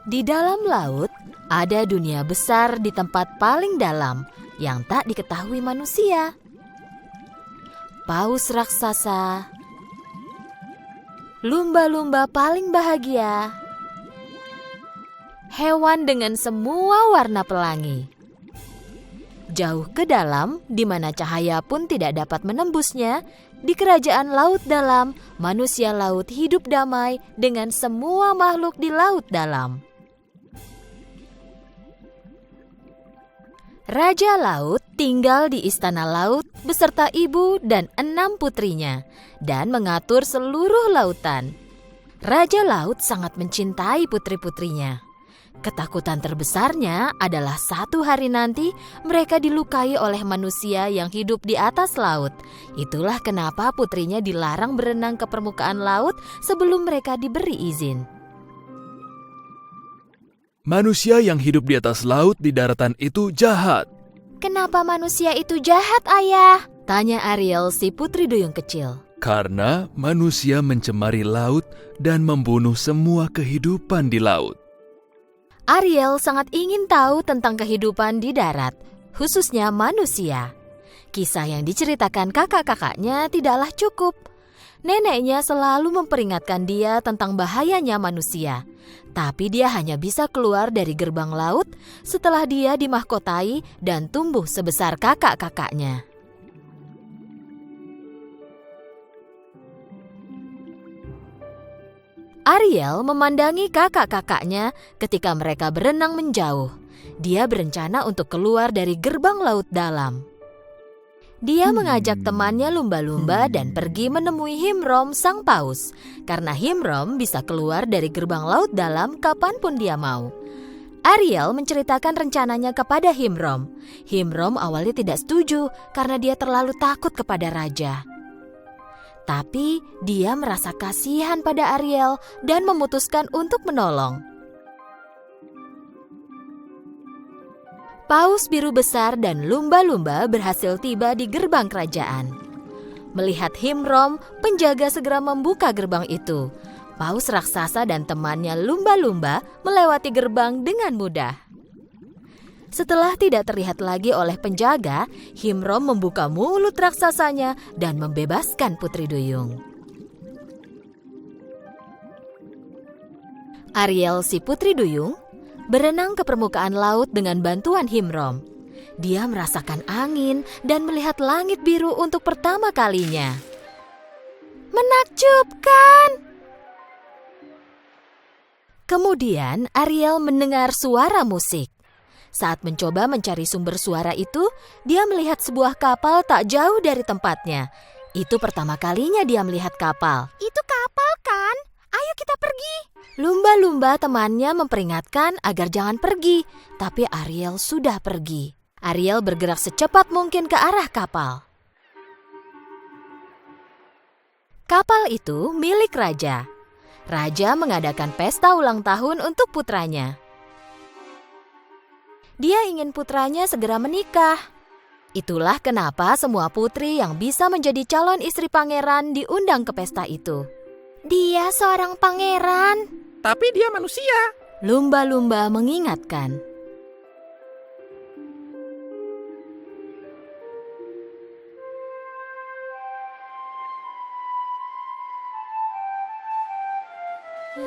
Di dalam laut, ada dunia besar di tempat paling dalam yang tak diketahui manusia. Paus raksasa, lumba-lumba paling bahagia, hewan dengan semua warna pelangi. Jauh ke dalam, di mana cahaya pun tidak dapat menembusnya, di kerajaan laut dalam, manusia laut hidup damai dengan semua makhluk di laut dalam. Raja Laut tinggal di istana laut beserta ibu dan 6 putrinya dan mengatur seluruh lautan. Raja Laut sangat mencintai putri-putrinya. Ketakutan terbesarnya adalah satu hari nanti mereka dilukai oleh manusia yang hidup di atas laut. Itulah kenapa putrinya dilarang berenang ke permukaan laut sebelum mereka diberi izin. Manusia yang hidup di atas laut di daratan itu jahat. Kenapa manusia itu jahat, Ayah? Tanya Ariel, si putri duyung kecil. Karena manusia mencemari laut dan membunuh semua kehidupan di laut. Ariel sangat ingin tahu tentang kehidupan di darat, khususnya manusia. Kisah yang diceritakan kakak-kakaknya tidaklah cukup. Neneknya selalu memperingatkan dia tentang bahayanya manusia. Tapi dia hanya bisa keluar dari gerbang laut setelah dia dimahkotai dan tumbuh sebesar kakak-kakaknya. Ariel memandangi kakak-kakaknya ketika mereka berenang menjauh. Dia berencana untuk keluar dari gerbang laut dalam. Dia mengajak temannya lumba-lumba dan pergi menemui Himrom sang paus. Karena Himrom bisa keluar dari gerbang laut dalam kapanpun dia mau. Ariel menceritakan rencananya kepada Himrom. Himrom awalnya tidak setuju karena dia terlalu takut kepada raja. Tapi dia merasa kasihan pada Ariel dan memutuskan untuk menolong. Paus biru besar dan lumba-lumba berhasil tiba di gerbang kerajaan. Melihat Himrom, penjaga segera membuka gerbang itu. Paus raksasa dan temannya lumba-lumba melewati gerbang dengan mudah. Setelah tidak terlihat lagi oleh penjaga, Himrom membuka mulut raksasanya dan membebaskan putri duyung. Ariel, si putri duyung, berenang ke permukaan laut dengan bantuan Himrom. Dia merasakan angin dan melihat langit biru untuk pertama kalinya. Menakjubkan! Kemudian Ariel mendengar suara musik. Saat mencoba mencari sumber suara itu, dia melihat sebuah kapal tak jauh dari tempatnya. Itu pertama kalinya dia melihat kapal. Itu kapal kan? Ayo kita pergi. Lumba-lumba temannya memperingatkan agar jangan pergi, tapi Ariel sudah pergi. Ariel bergerak secepat mungkin ke arah kapal. Kapal itu milik raja. Raja mengadakan pesta ulang tahun untuk putranya. Dia ingin putranya segera menikah. Itulah kenapa semua putri yang bisa menjadi calon istri pangeran diundang ke pesta itu. Dia seorang pangeran. Tapi dia manusia. Lumba-lumba mengingatkan.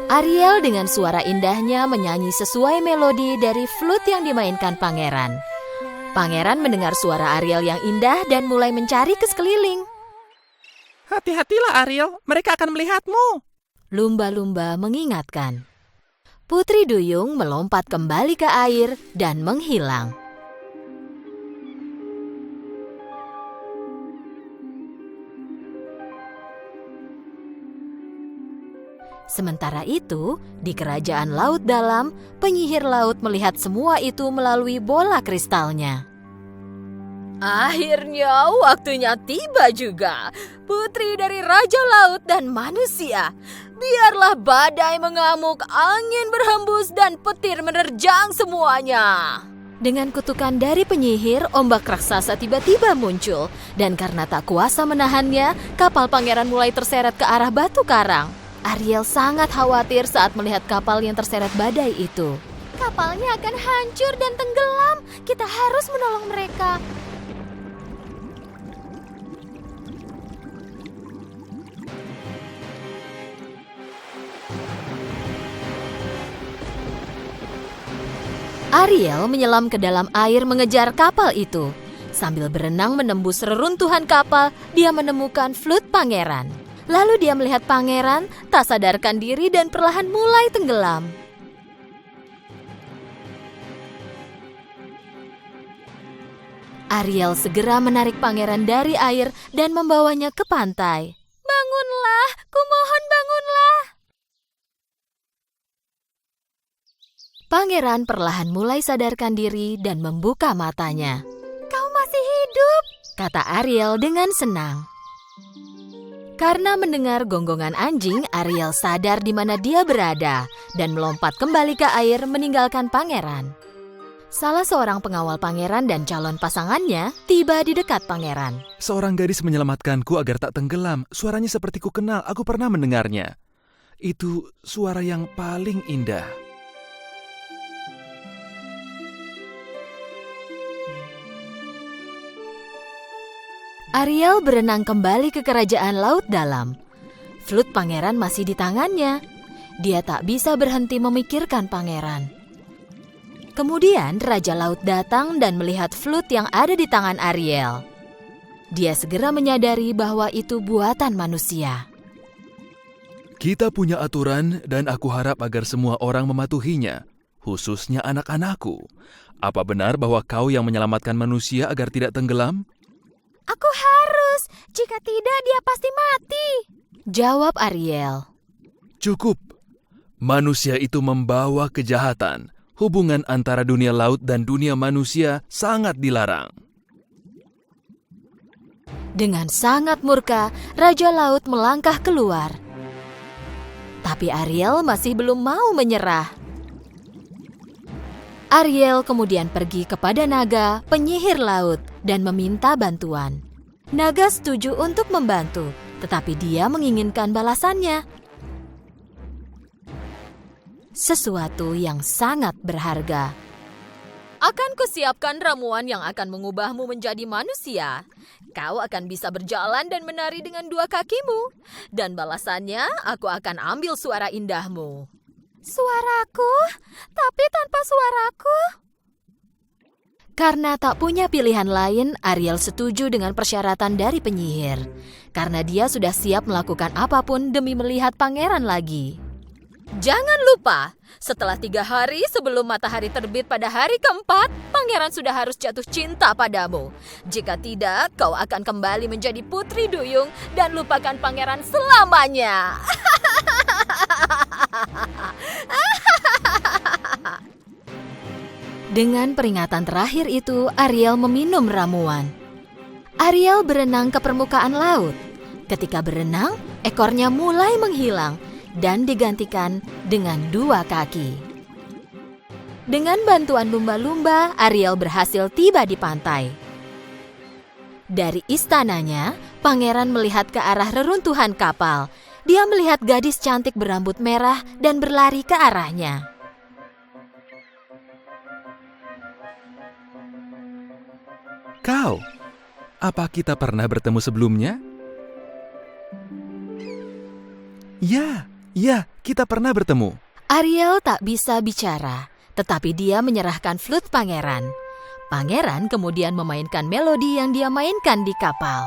Ariel dengan suara indahnya menyanyi sesuai melodi dari flute yang dimainkan pangeran. Pangeran mendengar suara Ariel yang indah dan mulai mencari ke sekeliling. Hati-hatilah Ariel, mereka akan melihatmu. Lumba-lumba mengingatkan. Putri duyung melompat kembali ke air dan menghilang. Sementara itu, di kerajaan laut dalam, penyihir laut melihat semua itu melalui bola kristalnya. Akhirnya waktunya tiba juga, putri dari Raja Laut dan manusia. Biarlah badai mengamuk, angin berhembus, dan petir menerjang semuanya. Dengan kutukan dari penyihir, ombak raksasa tiba-tiba muncul. Dan karena tak kuasa menahannya, kapal pangeran mulai terseret ke arah batu karang. Ariel sangat khawatir saat melihat kapal yang terseret badai itu. Kapalnya akan hancur dan tenggelam. Kita harus menolong mereka. Ariel menyelam ke dalam air mengejar kapal itu. Sambil berenang menembus reruntuhan kapal, dia menemukan Flute pangeran. Lalu dia melihat pangeran, tak sadarkan diri dan perlahan mulai tenggelam. Ariel segera menarik pangeran dari air dan membawanya ke pantai. Bangunlah, kumohon bangunlah. Pangeran perlahan mulai sadarkan diri dan membuka matanya. Kau masih hidup, kata Ariel dengan senang. Karena mendengar gonggongan anjing, Ariel sadar di mana dia berada dan melompat kembali ke air meninggalkan pangeran. Salah seorang pengawal pangeran dan calon pasangannya tiba di dekat pangeran. Seorang gadis menyelamatkanku agar tak tenggelam. Suaranya seperti ku kenal, aku pernah mendengarnya. Itu suara yang paling indah. Ariel berenang kembali ke kerajaan laut dalam. Flute pangeran masih di tangannya. Dia tak bisa berhenti memikirkan pangeran. Kemudian Raja Laut datang dan melihat flute yang ada di tangan Ariel. Dia segera menyadari bahwa itu buatan manusia. Kita punya aturan dan aku harap agar semua orang mematuhinya, khususnya anak-anakku. Apa benar bahwa kau yang menyelamatkan manusia agar tidak tenggelam? Aku harus, jika tidak dia pasti mati, jawab Ariel. Cukup, manusia itu membawa kejahatan. Hubungan antara dunia laut dan dunia manusia sangat dilarang. Dengan sangat murka, Raja Laut melangkah keluar. Tapi Ariel masih belum mau menyerah. Ariel kemudian pergi kepada naga, penyihir laut, dan meminta bantuan. Naga setuju untuk membantu, tetapi dia menginginkan balasannya. Sesuatu yang sangat berharga. Akan kusiapkan ramuan yang akan mengubahmu menjadi manusia. Kau akan bisa berjalan dan menari dengan dua kakimu. Dan balasannya, aku akan ambil suara indahmu. Suaraku? Tapi tanpa suaraku? Karena tak punya pilihan lain, Ariel setuju dengan persyaratan dari penyihir. Karena dia sudah siap melakukan apapun demi melihat pangeran lagi. Jangan lupa, setelah 3 hari sebelum matahari terbit pada hari keempat, pangeran sudah harus jatuh cinta padamu. Jika tidak, kau akan kembali menjadi putri duyung dan lupakan pangeran selamanya. Dengan peringatan terakhir itu, Ariel meminum ramuan. Ariel berenang ke permukaan laut. Ketika berenang, ekornya mulai menghilang dan digantikan dengan 2 kaki. Dengan bantuan lumba-lumba, Ariel berhasil tiba di pantai. Dari istananya, pangeran melihat ke arah reruntuhan kapal. Dia melihat gadis cantik berambut merah dan berlari ke arahnya. Kau, apa kita pernah bertemu sebelumnya? Ya, kita pernah bertemu. Ariel tak bisa bicara, tetapi dia menyerahkan flute pangeran. Pangeran kemudian memainkan melodi yang dia mainkan di kapal.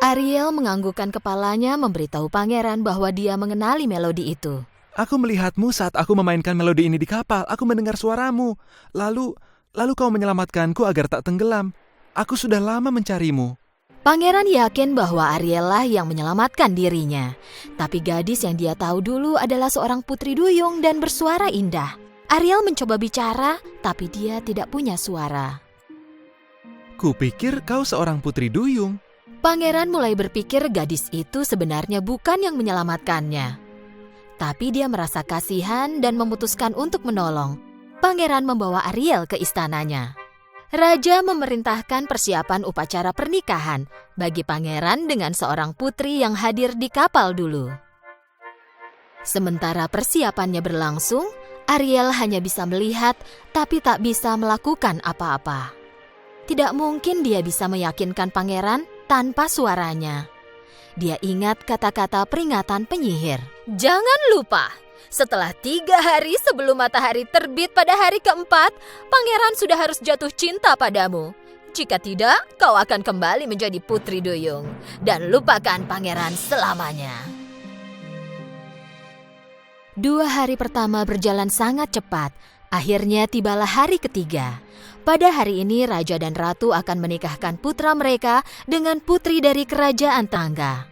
Ariel menganggukkan kepalanya memberitahu pangeran bahwa dia mengenali melodi itu. Aku melihatmu saat aku memainkan melodi ini di kapal. Aku mendengar suaramu. Lalu kau menyelamatkanku agar tak tenggelam. Aku sudah lama mencarimu. Pangeran yakin bahwa Ariel lah yang menyelamatkan dirinya. Tapi gadis yang dia tahu dulu adalah seorang putri duyung dan bersuara indah. Ariel mencoba bicara, tapi dia tidak punya suara. Kupikir kau seorang putri duyung. Pangeran mulai berpikir gadis itu sebenarnya bukan yang menyelamatkannya. Tapi dia merasa kasihan dan memutuskan untuk menolong. Pangeran membawa Ariel ke istananya. Raja memerintahkan persiapan upacara pernikahan bagi pangeran dengan seorang putri yang hadir di kapal dulu. Sementara persiapannya berlangsung, Ariel hanya bisa melihat tapi tak bisa melakukan apa-apa. Tidak mungkin dia bisa meyakinkan pangeran tanpa suaranya. Dia ingat kata-kata peringatan penyihir. Jangan lupa, setelah 3 hari sebelum matahari terbit pada hari keempat, pangeran sudah harus jatuh cinta padamu. Jika tidak, kau akan kembali menjadi putri duyung dan lupakan pangeran selamanya. 2 hari pertama berjalan sangat cepat. Akhirnya tibalah hari ketiga. Pada hari ini raja dan ratu akan menikahkan putra mereka dengan putri dari kerajaan tangga.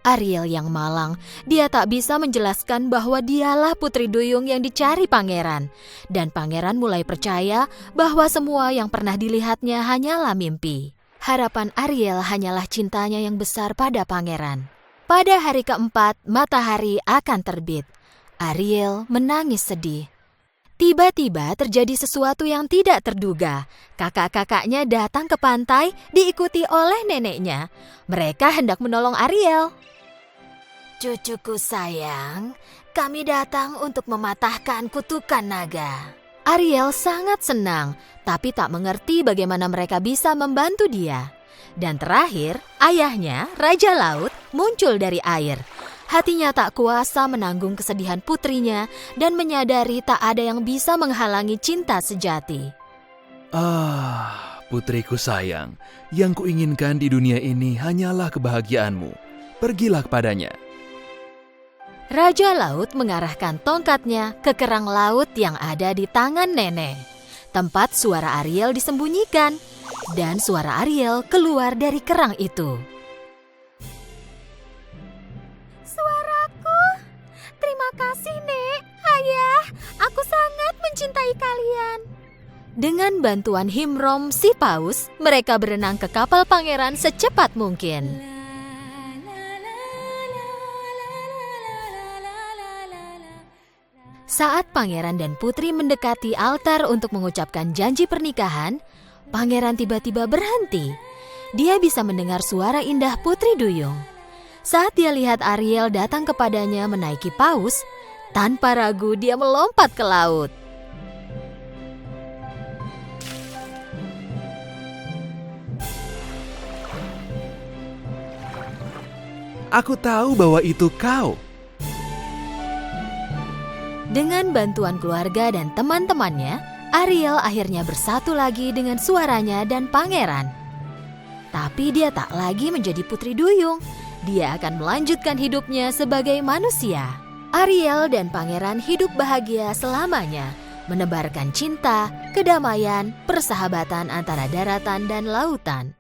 Ariel yang malang, dia tak bisa menjelaskan bahwa dialah putri duyung yang dicari pangeran. Dan pangeran mulai percaya bahwa semua yang pernah dilihatnya hanyalah mimpi. Harapan Ariel hanyalah cintanya yang besar pada pangeran. Pada hari keempat, matahari akan terbit. Ariel menangis sedih. Tiba-tiba terjadi sesuatu yang tidak terduga. Kakak-kakaknya datang ke pantai diikuti oleh neneknya. Mereka hendak menolong Ariel. Cucuku sayang, kami datang untuk mematahkan kutukan naga. Ariel sangat senang, tapi tak mengerti bagaimana mereka bisa membantu dia. Dan terakhir, ayahnya, Raja Laut, muncul dari air. Hatinya tak kuasa menanggung kesedihan putrinya dan menyadari tak ada yang bisa menghalangi cinta sejati. Putriku sayang, yang kuinginkan di dunia ini hanyalah kebahagiaanmu. Pergilah kepadanya. Raja Laut mengarahkan tongkatnya ke kerang laut yang ada di tangan nenek. Tempat suara Ariel disembunyikan, dan suara Ariel keluar dari kerang itu. Suaraku, terima kasih Nek, Ayah, aku sangat mencintai kalian. Dengan bantuan Himrom si paus, mereka berenang ke kapal pangeran secepat mungkin. Saat pangeran dan putri mendekati altar untuk mengucapkan janji pernikahan, pangeran tiba-tiba berhenti. Dia bisa mendengar suara indah putri duyung. Saat dia lihat Ariel datang kepadanya menaiki paus, tanpa ragu dia melompat ke laut. Aku tahu bahwa itu kau. Dengan bantuan keluarga dan teman-temannya, Ariel akhirnya bersatu lagi dengan suaranya dan pangeran. Tapi dia tak lagi menjadi putri duyung. Dia akan melanjutkan hidupnya sebagai manusia. Ariel dan pangeran hidup bahagia selamanya, menebarkan cinta, kedamaian, persahabatan antara daratan dan lautan.